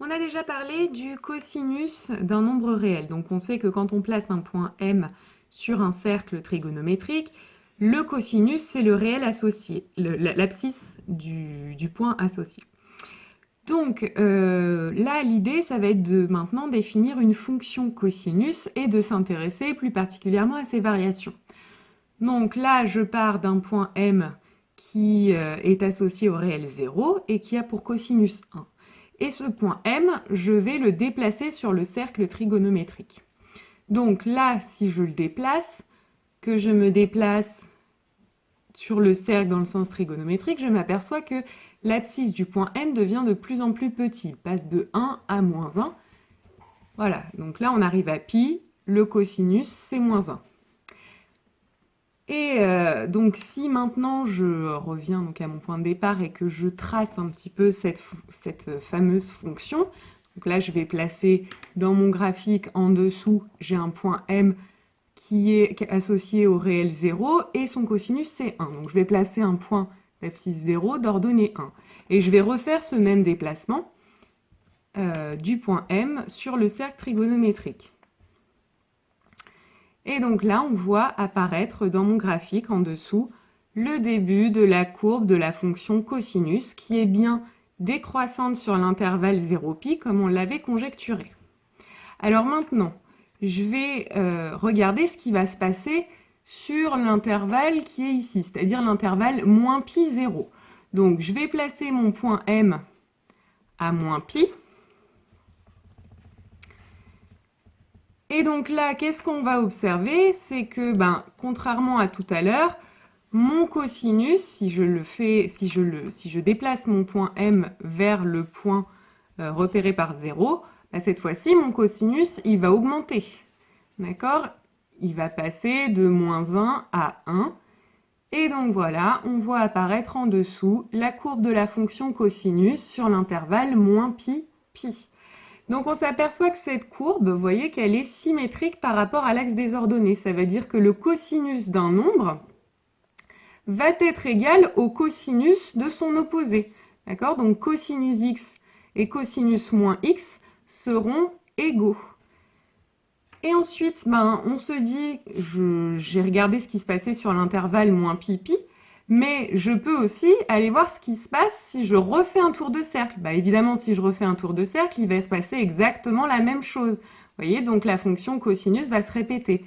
On a déjà parlé du cosinus d'un nombre réel. Donc on sait que quand on place un point M sur un cercle trigonométrique, le cosinus, c'est le réel associé, l'abscisse du point associé. Donc là, l'idée, ça va être de maintenant définir une fonction cosinus et de s'intéresser plus particulièrement à ses variations. Donc là, je pars d'un point M qui est associé au réel 0 et qui a pour cosinus 1. Et ce point M, je vais le déplacer sur le cercle trigonométrique. Donc là, si je le déplace, que je me déplace sur le cercle dans le sens trigonométrique, je m'aperçois que l'abscisse du point M devient de plus en plus petit, il passe de 1 à moins 1. Voilà, donc là on arrive à pi, le cosinus c'est moins 1. Et donc si maintenant je reviens donc à mon point de départ et que je trace un petit peu cette fameuse fonction, donc là je vais placer dans mon graphique en dessous, j'ai un point M qui est associé au réel 0 et son cosinus c'est 1. Donc je vais placer un point d'abscisse 0 d'ordonnée 1. Et je vais refaire ce même déplacement du point M sur le cercle trigonométrique. Et donc là, on voit apparaître dans mon graphique en dessous le début de la courbe de la fonction cosinus qui est bien décroissante sur l'intervalle 0π comme on l'avait conjecturé. Alors maintenant, je vais regarder ce qui va se passer sur l'intervalle qui est ici, c'est-à-dire l'intervalle moins pi 0. Donc je vais placer mon point M à moins pi. Et donc là, qu'est-ce qu'on va observer? C'est que, contrairement à tout à l'heure, mon cosinus, si je déplace mon point M vers le point repéré par 0, cette fois-ci, mon cosinus, il va augmenter. D'accord? Il va passer de moins 1 à 1. Et donc voilà, on voit apparaître en dessous la courbe de la fonction cosinus sur l'intervalle moins pi, pi. Donc on s'aperçoit que cette courbe, vous voyez qu'elle est symétrique par rapport à l'axe des ordonnées. Ça veut dire que le cosinus d'un nombre va être égal au cosinus de son opposé. D'accord? Donc cosinus x et cosinus moins x seront égaux. Et ensuite, on se dit, j'ai regardé ce qui se passait sur l'intervalle moins pi pi, mais je peux aussi aller voir ce qui se passe si je refais un tour de cercle. Évidemment, si je refais un tour de cercle, il va se passer exactement la même chose. Vous voyez, donc la fonction cosinus va se répéter,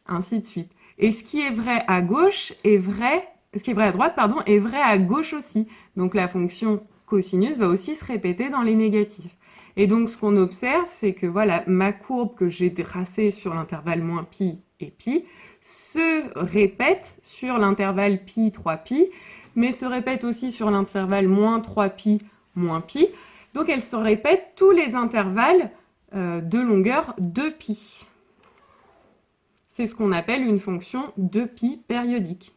ainsi de suite. Et ce qui est vrai à gauche est vrai, ce qui est vrai à droite, pardon, est vrai à gauche aussi. Donc la fonction cosinus va aussi se répéter dans les négatifs. Et donc ce qu'on observe, c'est que voilà, ma courbe que j'ai tracée sur l'intervalle moins pi et pi se répète sur l'intervalle pi 3pi, mais se répète aussi sur l'intervalle moins 3pi moins pi. Donc elle se répète tous les intervalles de longueur 2pi. C'est ce qu'on appelle une fonction 2pi périodique.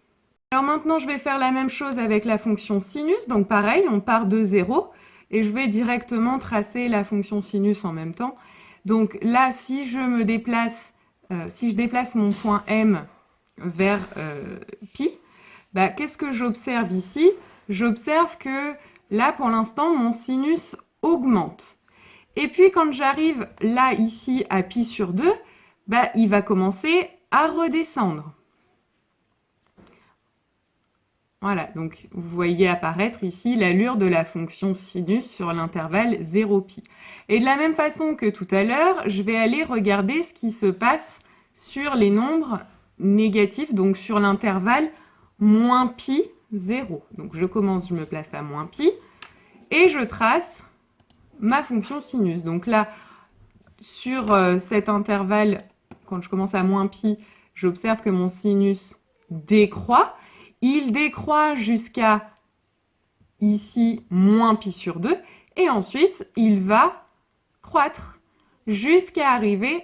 Alors maintenant, je vais faire la même chose avec la fonction sinus. Donc pareil, on part de 0 et je vais directement tracer la fonction sinus en même temps. Donc là, si je déplace mon point M vers pi, qu'est-ce que j'observe ici? J'observe que là, pour l'instant, mon sinus augmente. Et puis, quand j'arrive là, ici, à pi sur 2, il va commencer à redescendre. Voilà, donc vous voyez apparaître ici l'allure de la fonction sinus sur l'intervalle 0π. Et de la même façon que tout à l'heure, je vais aller regarder ce qui se passe sur les nombres négatifs, donc sur l'intervalle moins pi 0. Donc je me place à moins pi, et je trace ma fonction sinus. Donc là, sur cet intervalle, quand je commence à moins pi, j'observe que mon sinus décroît. Il décroît jusqu'à ici moins pi sur 2 et ensuite il va croître jusqu'à arriver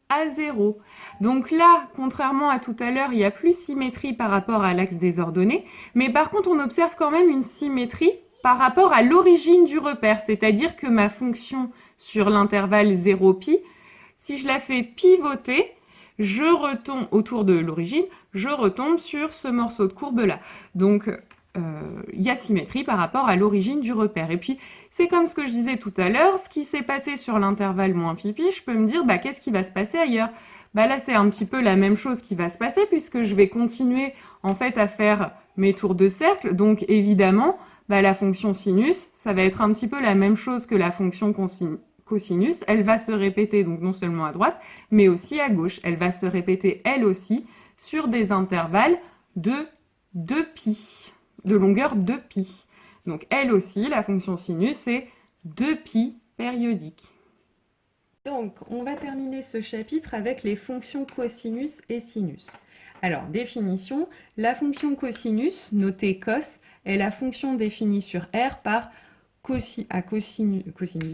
à 0. Donc là, contrairement à tout à l'heure, il n'y a plus symétrie par rapport à l'axe des ordonnées, mais par contre on observe quand même une symétrie par rapport à l'origine du repère, c'est-à-dire que ma fonction sur l'intervalle 0π, si je la fais pivoter, je retombe autour de l'origine, je retombe sur ce morceau de courbe là. Donc il y a symétrie par rapport à l'origine du repère. Et puis, c'est comme ce que je disais tout à l'heure, ce qui s'est passé sur l'intervalle moins pi, je peux me dire, bah, qu'est-ce qui va se passer ailleurs? Bah là, c'est un petit peu la même chose qui va se passer, puisque je vais continuer, en fait, à faire mes tours de cercle. Donc, évidemment, bah, la fonction sinus, ça va être un petit peu la même chose que la fonction cosinus. Elle va se répéter, donc non seulement à droite, mais aussi à gauche. Elle va se répéter, elle aussi, sur des intervalles de 2π, de longueur 2π. Donc elle aussi, la fonction sinus, est 2π périodique. Donc on va terminer ce chapitre avec les fonctions cosinus et sinus. Alors, définition, la fonction cosinus, notée cos, est la fonction définie sur R par cosinus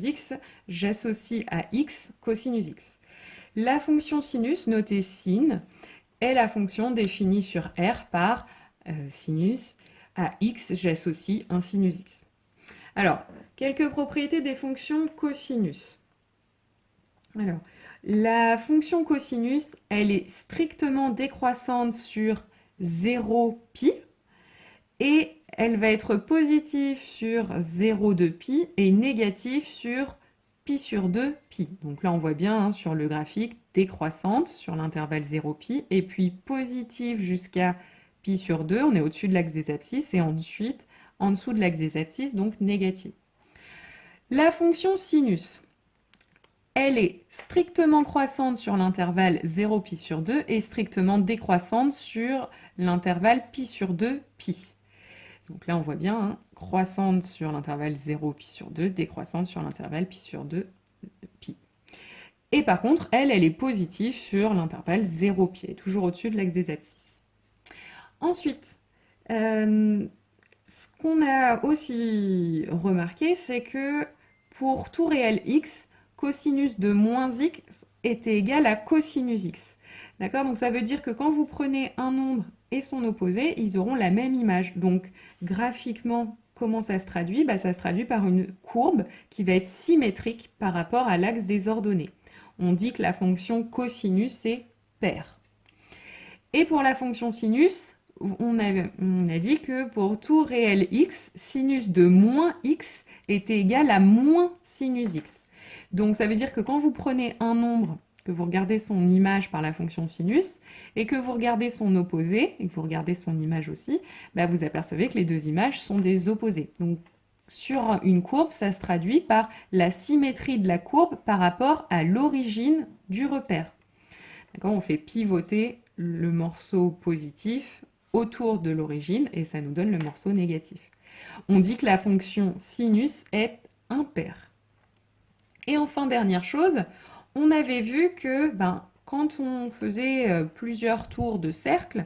x, j'associe à x cosinus x. La fonction sinus, notée sin, est la fonction définie sur R par sinus, à x, j'associe un sinus x. Alors, quelques propriétés des fonctions cosinus. Alors, la fonction cosinus, elle est strictement décroissante sur 0π et elle va être positive sur 0,2π et négative sur π sur 2π. Donc là, on voit bien hein, sur le graphique décroissante sur l'intervalle 0π et puis positive jusqu'à π sur 2, on est au-dessus de l'axe des abscisses et ensuite en dessous de l'axe des abscisses, donc négative. La fonction sinus, elle est strictement croissante sur l'intervalle 0π sur 2 et strictement décroissante sur l'intervalle π sur 2π. Donc là, on voit bien, hein, croissante sur l'intervalle 0π sur 2, décroissante sur l'intervalle π sur 2π. Et par contre, elle est positive sur l'intervalle 0π, elle est toujours au-dessus de l'axe des abscisses. Ensuite, ce qu'on a aussi remarqué, c'est que pour tout réel x, cosinus de moins x était égal à cosinus x. D'accord? Donc ça veut dire que quand vous prenez un nombre et son opposé, ils auront la même image. Donc graphiquement, comment ça se traduit? Bah, ça se traduit par une courbe qui va être symétrique par rapport à l'axe des ordonnées. On dit que la fonction cosinus est paire. Et pour la fonction sinus, on a dit que pour tout réel x, sinus de moins x était égal à moins sinus x. Donc ça veut dire que quand vous prenez un nombre, que vous regardez son image par la fonction sinus, et que vous regardez son opposé, et que vous regardez son image aussi, bah vous apercevez que les deux images sont des opposés. Donc sur une courbe, ça se traduit par la symétrie de la courbe par rapport à l'origine du repère. On fait pivoter le morceau positif autour de l'origine et ça nous donne le morceau négatif. On dit que la fonction sinus est impaire. Et enfin, dernière chose, on avait vu que quand on faisait plusieurs tours de cercle,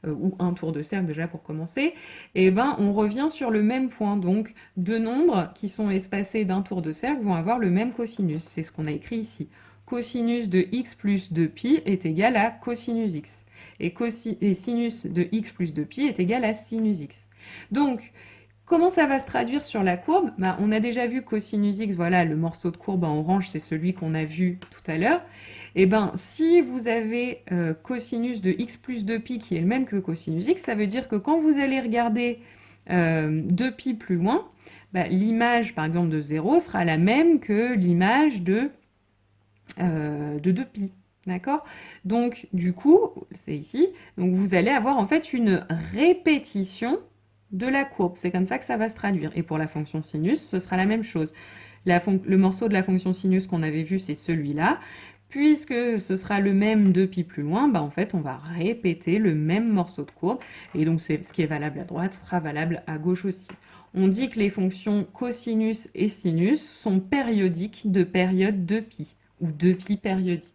ou un tour de cercle déjà pour commencer, et on revient sur le même point. Donc, deux nombres qui sont espacés d'un tour de cercle vont avoir le même cosinus. C'est ce qu'on a écrit ici. Cosinus de x plus 2π est égal à cosinus x. Et sinus de x plus 2π est égal à sinus x. Donc, comment ça va se traduire sur la courbe? On a déjà vu cosinus x, voilà, le morceau de courbe en orange, c'est celui qu'on a vu tout à l'heure. Et si vous avez cosinus de x plus 2π qui est le même que cosinus x, ça veut dire que quand vous allez regarder 2π plus loin, l'image, par exemple, de 0 sera la même que l'image de 2π. D'accord? Donc, du coup, c'est ici, donc vous allez avoir en fait une répétition de la courbe. C'est comme ça que ça va se traduire. Et pour la fonction sinus, ce sera la même chose. Le morceau de la fonction sinus qu'on avait vu, c'est celui-là. Puisque ce sera le même 2π plus loin, en fait, on va répéter le même morceau de courbe. Et donc, ce qui est valable à droite sera valable à gauche aussi. On dit que les fonctions cosinus et sinus sont périodiques de période 2π, ou 2π périodiques.